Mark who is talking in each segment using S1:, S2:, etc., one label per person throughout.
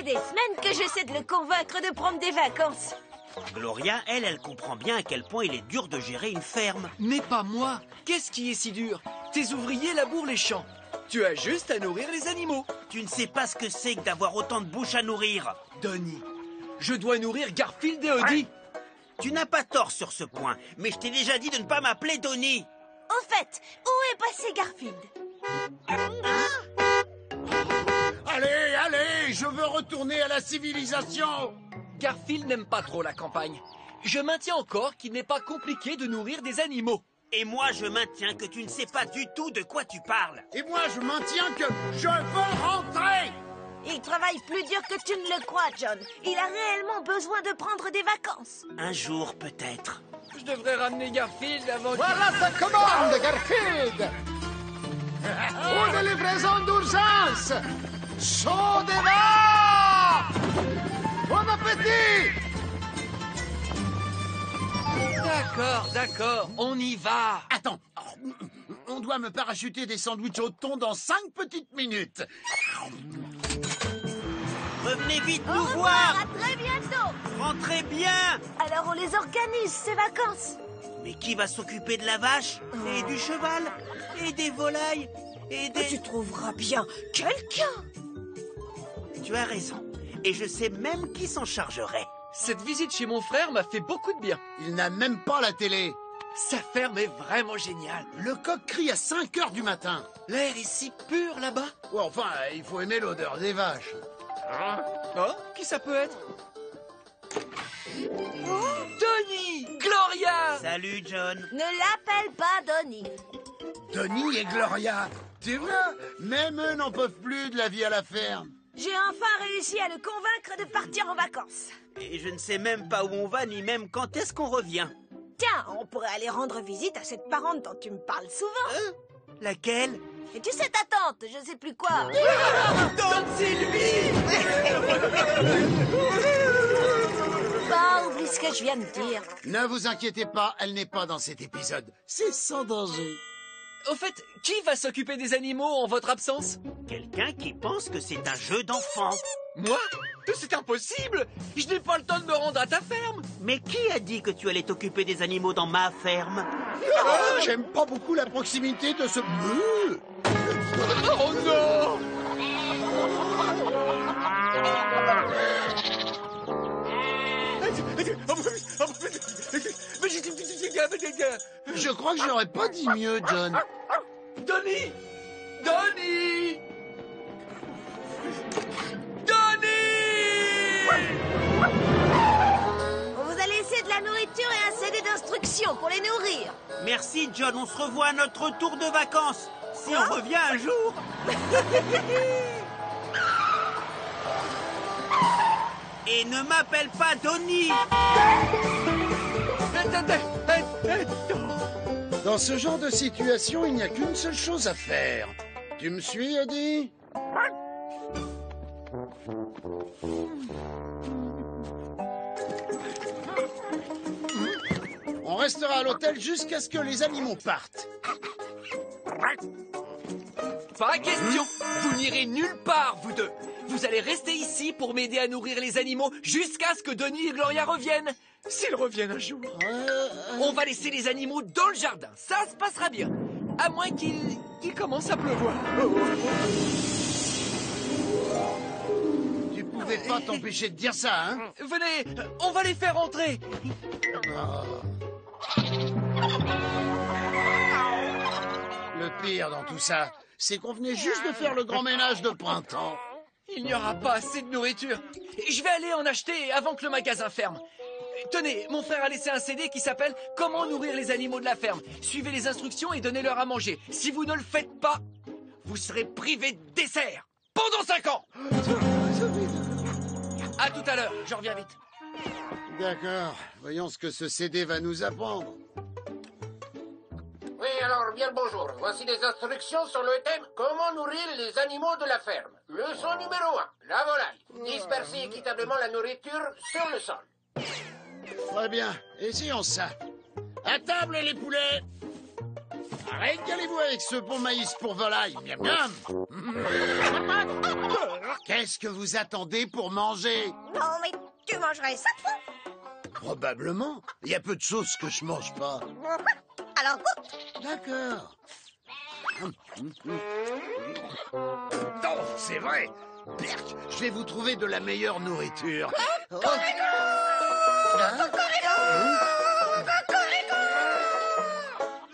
S1: fait des semaines que j'essaie de le convaincre de prendre des vacances.
S2: Gloria, elle comprend bien à quel point il est dur de gérer une ferme.
S3: Mais pas moi. Qu'est-ce qui est si dur? Tes ouvriers labourent les champs. Tu as juste à nourrir les animaux.
S2: Tu ne sais pas ce que c'est que d'avoir autant de bouches à nourrir.
S3: Donnie, je dois nourrir Garfield et Odie.
S2: Tu n'as pas tort sur ce point, mais je t'ai déjà dit de ne pas m'appeler Donnie.
S1: Au fait, où est passé Garfield?
S4: Allez, allez, je veux retourner à la civilisation.
S3: Garfield n'aime pas trop la campagne. Je maintiens encore qu'il n'est pas compliqué de nourrir des animaux.
S2: Et moi, je maintiens que tu ne sais pas du tout de quoi tu parles.
S4: Et moi, je maintiens que je veux rentrer.
S1: Il travaille plus dur que tu ne le crois, John. Il a réellement besoin de prendre des vacances.
S2: Un jour, peut-être.
S3: Je devrais ramener Garfield avant
S4: Voilà ta commande, Garfield. Une livraison d'urgence. Chaud débat. Bon appétit.
S3: D'accord, on y va.
S4: Attends, on doit me parachuter des sandwichs au thon dans 5 petites minutes.
S2: Revenez vite
S1: Au
S2: nous
S1: revoir,
S2: voir.
S1: à très bientôt.
S2: Rentrez bien.
S1: Alors on les organise, ces vacances.
S2: Mais qui va s'occuper de la vache? Et du cheval? Et des volailles? Et des...
S1: Tu trouveras bien quelqu'un.
S2: Tu as raison. Et je sais même qui s'en chargerait.
S3: Cette visite chez mon frère m'a fait beaucoup de bien.
S4: Il n'a même pas la télé.
S3: Sa ferme est vraiment géniale.
S4: Le coq crie à 5 heures du matin.
S3: L'air est si pur là-bas.
S4: Ouais, enfin, il faut aimer l'odeur des vaches.
S3: Oh, qui ça peut être? Donnie! Gloria!
S2: Salut, John.
S1: Ne l'appelle pas Donnie.
S4: Donnie et Gloria, tu vois, même eux n'en peuvent plus de la vie à la ferme.
S1: J'ai enfin réussi à le convaincre de partir en vacances.
S2: Et je ne sais même pas où on va, ni même quand est-ce qu'on revient.
S1: Tiens, on pourrait aller rendre visite à cette parente dont tu me parles souvent.
S2: Laquelle?
S1: Et tu sais ta tante, je sais plus quoi.
S3: Tante Sylvie!
S1: Bah, oublie ce que je viens de dire.
S4: Ne vous inquiétez pas, elle n'est pas dans cet épisode. C'est sans danger.
S3: Au fait, qui va s'occuper des animaux en votre absence?
S2: Quelqu'un qui pense que c'est un jeu d'enfant.
S3: Moi? C'est impossible! Je n'ai pas le temps de me rendre à ta ferme!
S2: Mais qui a dit que tu allais t'occuper des animaux dans ma ferme?
S4: J'aime pas beaucoup la proximité de ce...
S3: Oh non!
S4: Je crois que je n'aurais pas dit mieux, John.
S3: Donnie! Donnie! Donnie!
S1: On vous a laissé de la nourriture et un CD d'instructions pour les nourrir.
S2: Merci, John. On se revoit à notre retour de vacances. Si on revient un jour. Et ne m'appelle pas Donnie.
S4: Dans ce genre de situation, il n'y a qu'une seule chose à faire. Tu me suis, Eddie? On restera à l'hôtel jusqu'à ce que les animaux partent.
S3: Pas question! Vous n'irez nulle part, vous deux! Vous allez rester ici pour m'aider à nourrir les animaux jusqu'à ce que Donnie et Gloria reviennent! S'ils reviennent un jour! On va laisser les animaux dans le jardin, ça se passera bien! À moins qu'il commence à pleuvoir!
S4: Tu pouvais pas t'empêcher de dire ça, hein?
S3: Venez, on va les faire entrer!
S4: Le pire dans tout ça, c'est qu'on venait juste de faire le grand ménage de printemps.
S3: Il n'y aura pas assez de nourriture. Je vais aller en acheter avant que le magasin ferme. Tenez, mon frère a laissé un CD qui s'appelle « Comment nourrir les animaux de la ferme ». Suivez les instructions et donnez-leur à manger. Si vous ne le faites pas, vous serez privé de dessert pendant 5 ans. À tout à l'heure, je reviens vite.
S4: D'accord, voyons ce que ce CD va nous apprendre.
S5: Oui, alors, bien le bonjour. Voici des instructions sur le thème « Comment nourrir les animaux de la ferme ». Leçon numéro 1, la volaille. Disperser équitablement la nourriture sur le sol.
S4: Très bien, essayons ça. À table, les poulets. Régalez-vous avec ce bon maïs pour volaille. Miam, miam. Qu'est-ce que vous attendez pour manger?
S1: Non, mais tu mangerais ça, toi?
S4: Probablement. Il y a peu de choses que je mange pas.
S1: Alors goûte.
S4: D'accord. Non, c'est vrai. Berk, je vais vous trouver de la meilleure nourriture. Oh. Hein?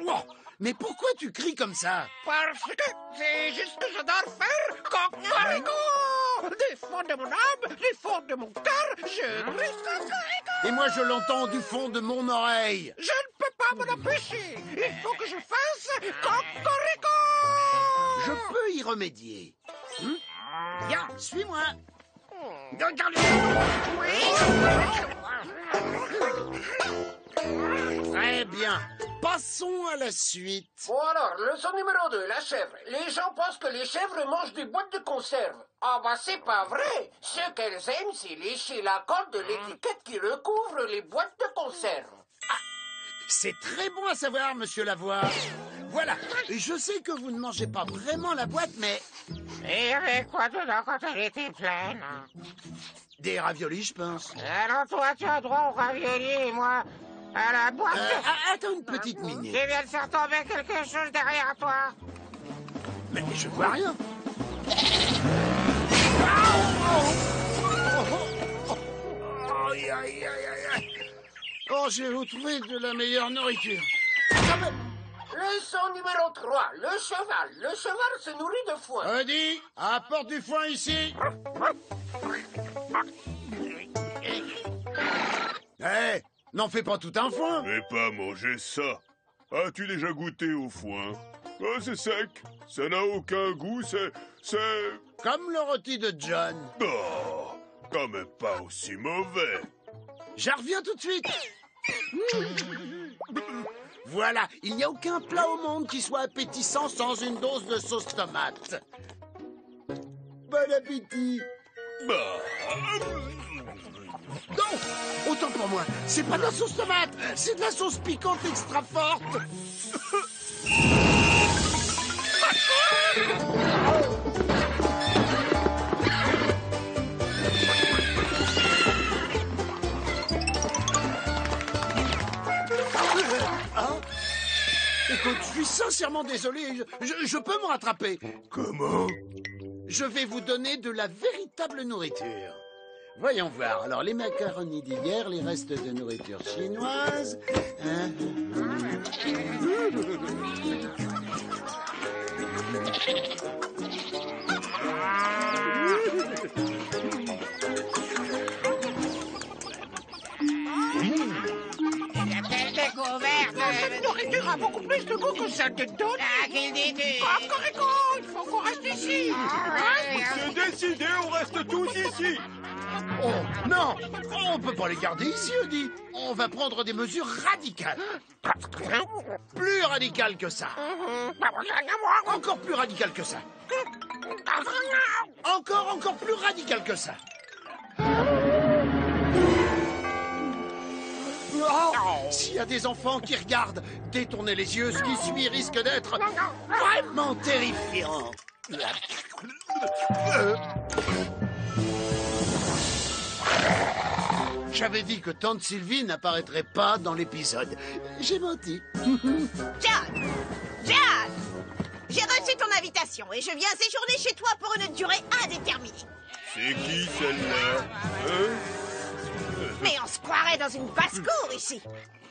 S4: Oh, mais pourquoi tu cries comme ça?
S5: Parce que c'est juste ce que j'adore faire. Cocorico! Du fond de mon âme, du fond de mon cœur, je crie cocorico!
S4: Et moi, je l'entends du fond de mon oreille.
S5: Je ne peux pas m'en empêcher. Il faut que je fasse cocorico!
S4: Je peux y remédier. Viens, suis-moi. Très bien. Passons à la suite.
S5: Bon alors, leçon numéro 2, la chèvre. Les gens pensent que les chèvres mangent des boîtes de conserve. Ah bah c'est pas vrai. Ce qu'elles aiment, c'est lécher la colle de l'étiquette qui recouvre les boîtes de conserve.
S4: C'est très bon à savoir, monsieur Lavoie. Voilà, je sais que vous ne mangez pas vraiment la boîte, mais...
S5: Et avec quoi dedans quand elle était pleine?
S4: Des raviolis, je pense.
S5: Alors toi, tu as droit aux raviolis et moi à la boîte.
S4: Attends une petite minute.
S5: Tu viens de faire tomber quelque chose derrière toi.
S4: Mais je vois rien. Aïe, aïe, aïe, aïe. Oh, j'ai retrouvé de la meilleure nourriture.
S5: Leçon numéro 3, le cheval. Le cheval se nourrit de foin.
S4: Redis, apporte du foin ici. Hé, n'en fais pas tout un foin.
S6: Je vais pas manger ça. As-tu déjà goûté au foin? Oh, c'est sec. Ça n'a aucun goût, c'est...
S4: Comme le rôti de John.
S6: Oh, quand même pas aussi mauvais.
S4: J'en reviens tout de suite. Voilà, il n'y a aucun plat au monde qui soit appétissant sans une dose de sauce tomate. Bon appétit.
S6: Bah...
S4: Non, autant pour moi, c'est pas de la sauce tomate, c'est de la sauce piquante extra forte. Écoute, je suis sincèrement désolé, je peux me rattraper.
S6: Comment?
S4: Je vais vous donner de la véritable nourriture. Voyons voir. Alors, les macaronis d'hier, les restes de nourriture chinoise.
S5: Cette nourriture a beaucoup plus de goût que celle de Donnie. Cocorico, il faut qu'on reste ici.
S6: C'est décidé, on reste tous ici.
S4: Oh, non, on peut pas les garder ici, Eddie. On va prendre des mesures radicales. Plus radicales que ça. Encore plus radicales que ça. Encore plus radicales que ça. Oh, s'il y a des enfants qui regardent, détournez les yeux, ce qui suit risque d'être vraiment terrifiant. J'avais dit que Tante Sylvie n'apparaîtrait pas dans l'épisode. J'ai menti.
S1: John! John! J'ai reçu ton invitation et je viens séjourner chez toi pour une durée indéterminée.
S6: C'est qui celle-là? Hein?
S1: Mais on se croirait dans une basse-cour ici.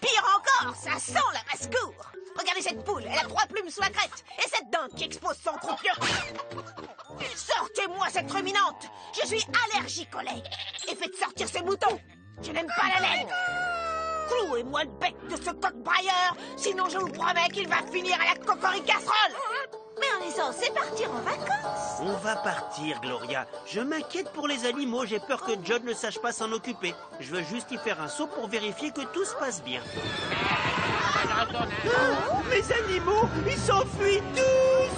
S1: Pire encore, ça sent la basse-cour. Regardez cette poule, elle a 3 plumes sous la crête. Et cette dinde qui expose son croupion. Sortez-moi cette ruminante. Je suis allergique au lait. Et faites sortir ces moutons. Je n'aime pas la laine. Clouez-moi le bec de ce coq-brailleur. Sinon je vous promets qu'il va finir à la cocoricassole. Mais on est censé partir en vacances.
S2: On va partir, Gloria. Je m'inquiète pour les animaux. J'ai peur que John ne sache pas s'en occuper. Je veux juste y faire un saut pour vérifier que tout se passe bien. Oh, mes animaux, ils s'enfuient tous!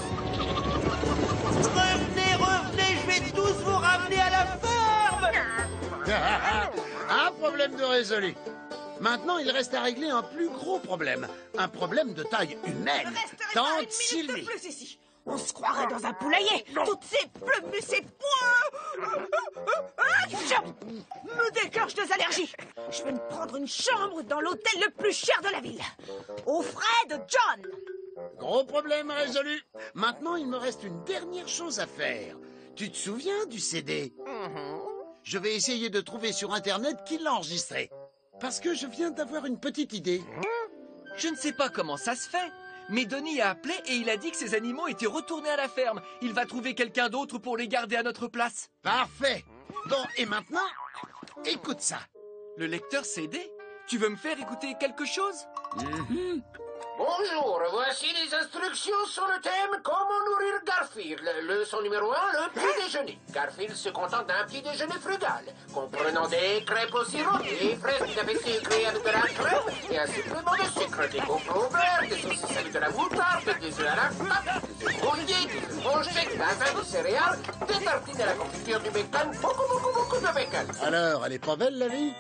S2: Revenez, revenez, je vais tous vous ramener à la ferme!
S4: Un problème de résolu. Maintenant, il reste à régler un plus gros problème. Un problème de taille humaine.
S1: Je resterai pas
S4: Tante
S1: une minute de
S4: Sylvie.
S1: plus ici. On se croirait dans un poulailler. Toutes ces plumes et ces poils. Me déclenche des allergies. Je vais me prendre une chambre dans l'hôtel le plus cher de la ville. Aux frais de John.
S4: Gros problème résolu. Maintenant, il me reste une dernière chose à faire. Tu te souviens du CD? Je vais essayer de trouver sur Internet qui l'a enregistré. Parce que je viens d'avoir une petite idée.
S3: Je ne sais pas comment ça se fait, mais Donnie a appelé et il a dit que ses animaux étaient retournés à la ferme. Il va trouver quelqu'un d'autre pour les garder à notre place.
S4: Parfait. Bon, et maintenant, écoute ça.
S3: Le lecteur CD? Tu veux me faire écouter quelque chose?
S5: Bonjour, voici les instructions sur le thème Comment nourrir Garfield. Leçon numéro 1, le petit déjeuner. Garfield se contente d'un petit déjeuner frugal, comprenant des crêpes au sirop, des fraises tout à fait sucrées avec de la crème et un supplément de sucre, des gaufres verts, des saucisses avec de la moutarde, des œufs à la frappe, des œufs brouillés, des œufs brochés, de la farine de céréales, des tartines à la confiture du bacon, beaucoup de bacon.
S4: Alors, elle est pas belle, la vie?